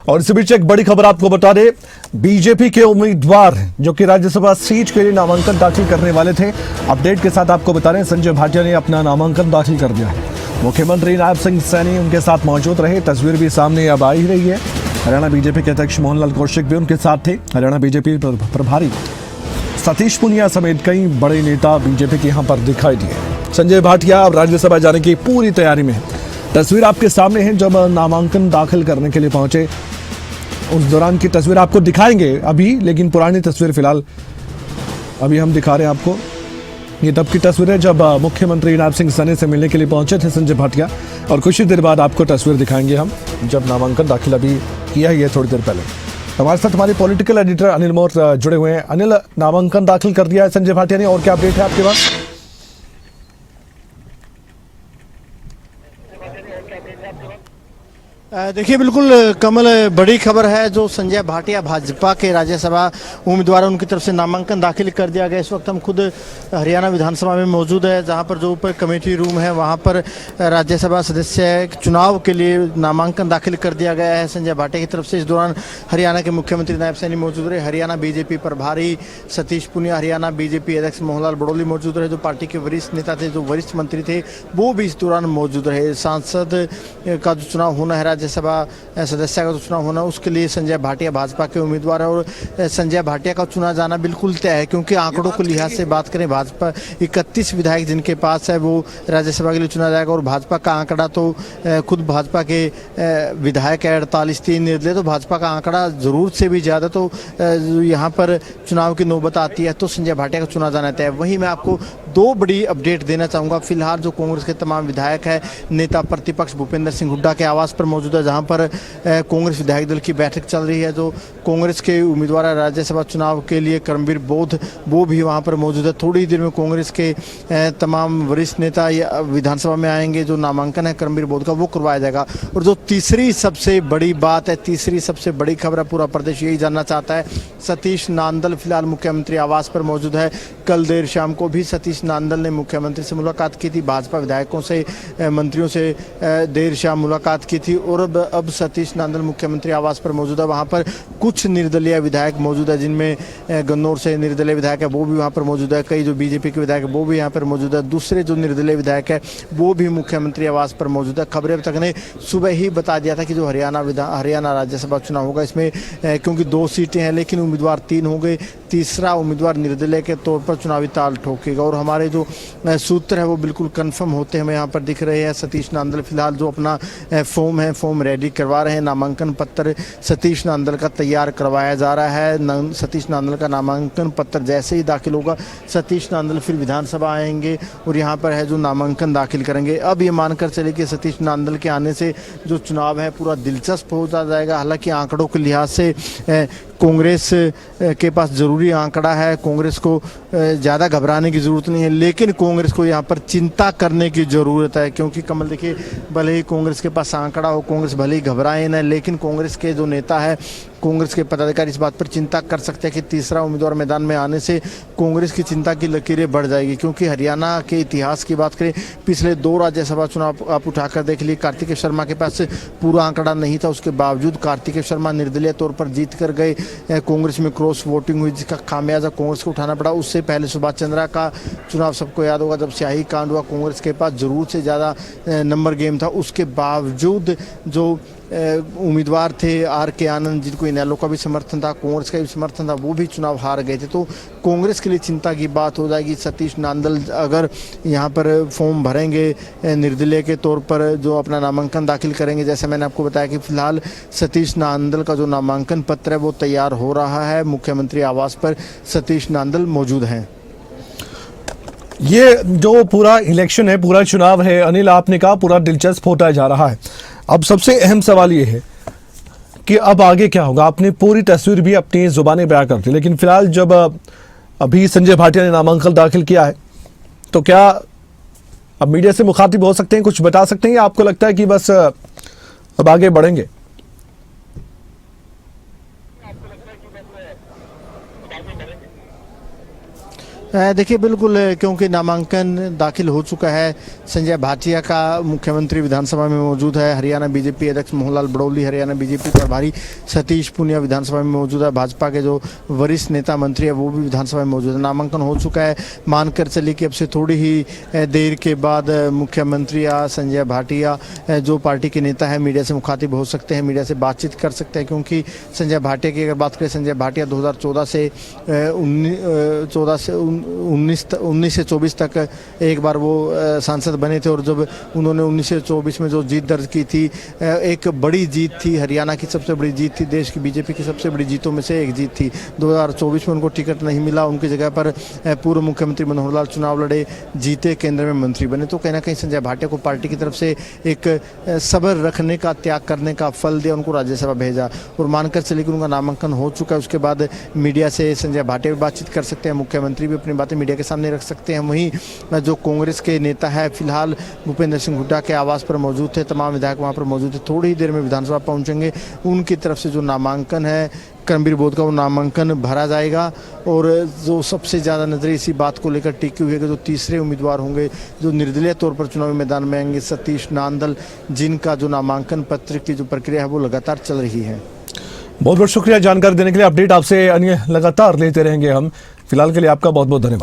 और इसी बीच एक बड़ी खबर आपको बता दें, बीजेपी के उम्मीदवार जो कि राज्यसभा सीट के लिए नामांकन दाखिल करने वाले थे, अपडेट के साथ आपको बता रहे हैं संजय भाटिया ने अपना नामांकन दाखिल कर दिया है। मुख्यमंत्री नायब सिंह सैनी उनके साथ मौजूद रहे, तस्वीर भी सामने अब आ ही रही है। हरियाणा बीजेपी के अध्यक्ष मोहनलाल कौशिक भी उनके साथ थे। हरियाणा बीजेपी प्रभारी सतीश पुनिया समेत कई बड़े नेता बीजेपी के यहाँ पर दिखाई दिए। संजय भाटिया अब राज्यसभा जाने की पूरी तैयारी में है। तस्वीर आपके सामने है जब नामांकन दाखिल करने के लिए पहुंचे, उस दौरान की तस्वीर आपको दिखाएंगे अभी, लेकिन पुरानी तस्वीर फिलहाल अभी हम दिखा रहे हैं आपको। ये तब की तस्वीर है जब मुख्यमंत्री नायब सिंह सैनी से मिलने के लिए पहुंचे थे संजय भाटिया, और कुछ ही देर बाद आपको तस्वीर दिखाएंगे हम जब नामांकन दाखिल अभी किया ही है थोड़ी देर पहले। हमारे साथ हमारे पॉलिटिकल एडिटर अनिल मोर जुड़े हुए हैं। अनिल, नामांकन दाखिल कर दिया है संजय भाटिया ने, और क्या अपडेट है आपके पास? देखिए, बिल्कुल कमल, बड़ी खबर है जो संजय भाटिया भाजपा के राज्यसभा उम्मीदवार उनकी तरफ से नामांकन दाखिल कर दिया गया। इस वक्त हम खुद हरियाणा विधानसभा में मौजूद है, जहां पर जो ऊपर कमेटी रूम है वहां पर राज्यसभा सदस्य चुनाव के लिए नामांकन दाखिल कर दिया गया है संजय भाटिया की तरफ से। इस दौरान हरियाणा के मुख्यमंत्री नायब सैनी मौजूद रहे, हरियाणा बीजेपी प्रभारी सतीश पुनिया, हरियाणा बीजेपी अध्यक्ष मोहनलाल बड़ोली मौजूद रहे, जो पार्टी के वरिष्ठ नेता थे, जो वरिष्ठ मंत्री थे, वो भी इस दौरान मौजूद रहे। सांसद का जो चुनाव होना है, राज्यसभा सदस्य का जो चुनाव होना, उसके लिए संजय भाटिया भाजपा के उम्मीदवार है। और संजय भाटिया का चुना जाना बिल्कुल तय है, क्योंकि आंकड़ों के लिहाज से बात करें, भाजपा 31 विधायक जिनके पास है वो राज्यसभा के लिए चुना जाएगा। और भाजपा का आंकड़ा तो खुद भाजपा के विधायक है 48-3 निर्दलीय, तो भाजपा का आंकड़ा जरूरत से भी ज़्यादा। तो यहाँ पर चुनाव की नौबत आती है तो संजय भाटिया का चुना जाना तय है। वहीं मैं आपको दो बड़ी अपडेट देना चाहूँगा। फिलहाल जो कांग्रेस के तमाम विधायक है, नेता प्रतिपक्ष भूपेंद्र सिंह हुड्डा के आवास पर मौजूद है, जहाँ पर कांग्रेस विधायक दल की बैठक चल रही है। जो कांग्रेस के उम्मीदवार है राज्यसभा चुनाव के लिए कर्मवीर बौद्ध, वो भी वहां पर मौजूद है। थोड़ी देर में कांग्रेस के तमाम वरिष्ठ नेता विधानसभा में आएंगे। जो नामांकन है कर्मवीर बौद्ध का वो करवाया जाएगा। और जो तीसरी सबसे बड़ी बात है, तीसरी सबसे बड़ी खबर है, पूरा प्रदेश यही जानना चाहता है। सतीश नांदल फिलहाल मुख्यमंत्री आवास पर मौजूद है। कल देर शाम को भी सतीश नांदल ने मुख्यमंत्री से मुलाकात की थी, भाजपा विधायकों से, मंत्रियों से देर शाम मुलाकात की थी। और अब सतीश नांदल मुख्यमंत्री आवास पर मौजूद है। वहां पर कुछ निर्दलीय विधायक मौजूद है, जिनमें गन्नौर से निर्दलीय विधायक है वो भी वहां पर मौजूद है। कई जो बीजेपी के विधायक है वो भी यहाँ पर मौजूद है। दूसरे जो निर्दलीय विधायक है वो भी मुख्यमंत्री आवास पर मौजूद है। खबरें अब तक ने सुबह ही बता दिया था कि जो हरियाणा राज्यसभा चुनाव होगा, इसमें क्योंकि 2 सीटें हैं लेकिन उम्मीदवार 3 होंगे, तीसरा उम्मीदवार निर्दलीय के तौर पर चुनावी ताल ठोकेगा। और हमारे जो सूत्र है वो बिल्कुल कन्फर्म होते हमें यहाँ पर दिख रहे हैं। सतीश नांदल फिलहाल जो अपना फॉर्म रेडी करवा रहे हैं, नामांकन पत्र सतीश नांदल का तैयार करवाया जा रहा है। सतीश नांदल का नामांकन पत्र जैसे ही दाखिल होगा, सतीश नांदल फिर विधानसभा आएंगे और यहाँ पर है जो नामांकन दाखिल करेंगे। अब ये मानकर चले कि सतीश नांदल के आने से जो चुनाव है पूरा दिलचस्प हो जाएगा। हालांकि आंकड़ों के लिहाज से कांग्रेस के पास ज़रूरी आंकड़ा है, कांग्रेस को ज़्यादा घबराने की ज़रूरत नहीं है, लेकिन कांग्रेस को यहाँ पर चिंता करने की ज़रूरत है। क्योंकि कमल देखिए, भले ही कांग्रेस के पास आंकड़ा हो, कांग्रेस भले ही घबराए ना, लेकिन कांग्रेस के जो नेता है, कांग्रेस के पदाधिकारी इस बात पर चिंता कर सकते हैं कि तीसरा उम्मीदवार मैदान में आने से कांग्रेस की चिंता की लकीरें बढ़ जाएगी। क्योंकि हरियाणा के इतिहास की बात करें, पिछले 2 राज्यसभा चुनाव आप उठाकर देख लिए, कार्तिकेय शर्मा के पास पूरा आंकड़ा नहीं था, उसके बावजूद कार्तिकेय शर्मा निर्दलीय तौर पर जीत कर गए। कांग्रेस में क्रॉस वोटिंग हुई, जिसका खामियाजा कांग्रेस को उठाना पड़ा। उससे पहले सुभाष चंद्रा का चुनाव सबको याद होगा, जब स्याही कांड हुआ, कांग्रेस के पास जरूर से ज़्यादा नंबर गेम था। उसके बावजूद जो उम्मीदवार थे RK आनंद, जिनको इनेलो का भी समर्थन था, कांग्रेस का भी समर्थन था, वो भी चुनाव हार गए थे। तो कांग्रेस के लिए चिंता की बात हो जाएगी। सतीश नांदल अगर यहाँ पर फॉर्म भरेंगे निर्दलीय के तौर पर, जो अपना नामांकन दाखिल करेंगे, जैसे मैंने आपको बताया कि फिलहाल सतीश नांदल का जो नामांकन पत्र है वो तैयार हो रहा है। मुख्यमंत्री आवास पर सतीश नांदल मौजूद हैं। ये जो पूरा इलेक्शन है, पूरा चुनाव है, अनिल आपने कहा पूरा दिलचस्प होता जा रहा है। अब सबसे अहम सवाल ये है कि अब आगे क्या होगा। आपने पूरी तस्वीर भी अपनी जुबानी बयां कर दी, लेकिन फिलहाल जब अभी संजय भाटिया ने नामांकन दाखिल किया है, तो क्या अब मीडिया से मुखातिब हो सकते हैं, कुछ बता सकते हैं, या आपको लगता है कि बस अब आगे बढ़ेंगे? देखिए बिल्कुल क्योंकि नामांकन दाखिल हो चुका है। संजय भाटिया का मुख्यमंत्री विधानसभा में मौजूद है। हरियाणा बीजेपी अध्यक्ष मोहनलाल बड़ौली, हरियाणा बीजेपी प्रभारी सतीश पूनिया विधानसभा में मौजूद है। भाजपा के जो वरिष्ठ नेता मंत्री है वो भी विधानसभा में मौजूद है। नामांकन हो चुका है। मानकर चलिए कि अब से थोड़ी ही देर के बाद मुख्यमंत्री या संजय भाटिया जो पार्टी के नेता है मीडिया से मुखातिब हो सकते हैं, मीडिया से बातचीत कर सकते हैं। क्योंकि संजय भाटिया की अगर बात करें, संजय भाटिया 2014 से 19 से 24 तक एक बार वो सांसद बने थे और जब उन्होंने 19 से 24 में जो जीत दर्ज की थी, एक बड़ी जीत थी, हरियाणा की सबसे बड़ी जीत थी, देश की बीजेपी की सबसे बड़ी जीतों में से एक जीत थी। 2024 में उनको टिकट नहीं मिला, उनकी जगह पर पूर्व मुख्यमंत्री मनोहर लाल चुनाव लड़े, जीते, केंद्र में मंत्री बने। तो कहीं ना कहीं संजय भाटिया को पार्टी की तरफ से एक सब्र रखने का, त्याग करने का फल दिया, उनको राज्यसभा भेजा और मानकर चले कि उनका नामांकन हो चुका है। उसके बाद मीडिया से संजय भाटिया भी बातचीत कर सकते हैं, मुख्यमंत्री भी अपनी बातें मीडिया के सामने रख सकते हैं। वहीं जो कांग्रेस के नेता है फिलहाल भूपेंद्र सिंह हुड्डा के आवास पर मौजूद थे, तमाम विधायक वहां पर मौजूद थे, थोड़ी ही देर में विधानसभा पहुंचेंगे। उनकी तरफ से जो नामांकन है कर्मवीर बोध का, वो नामांकन भरा जाएगा और जो सबसे ज़्यादा नजरें इसी बात को लेकर टिकी हुई है कि जो तीसरे उम्मीदवार होंगे जो निर्दलीय तौर पर चुनावी मैदान में आएंगे, सतीश नांदल, जिनका जो नामांकन पत्र की जो प्रक्रिया है वो लगातार चल रही है। बहुत बहुत शुक्रिया जानकारी देने के लिए। अपडेट आपसे अन्य लगातार लेते रहेंगे हम। फिलहाल के लिए आपका बहुत बहुत धन्यवाद।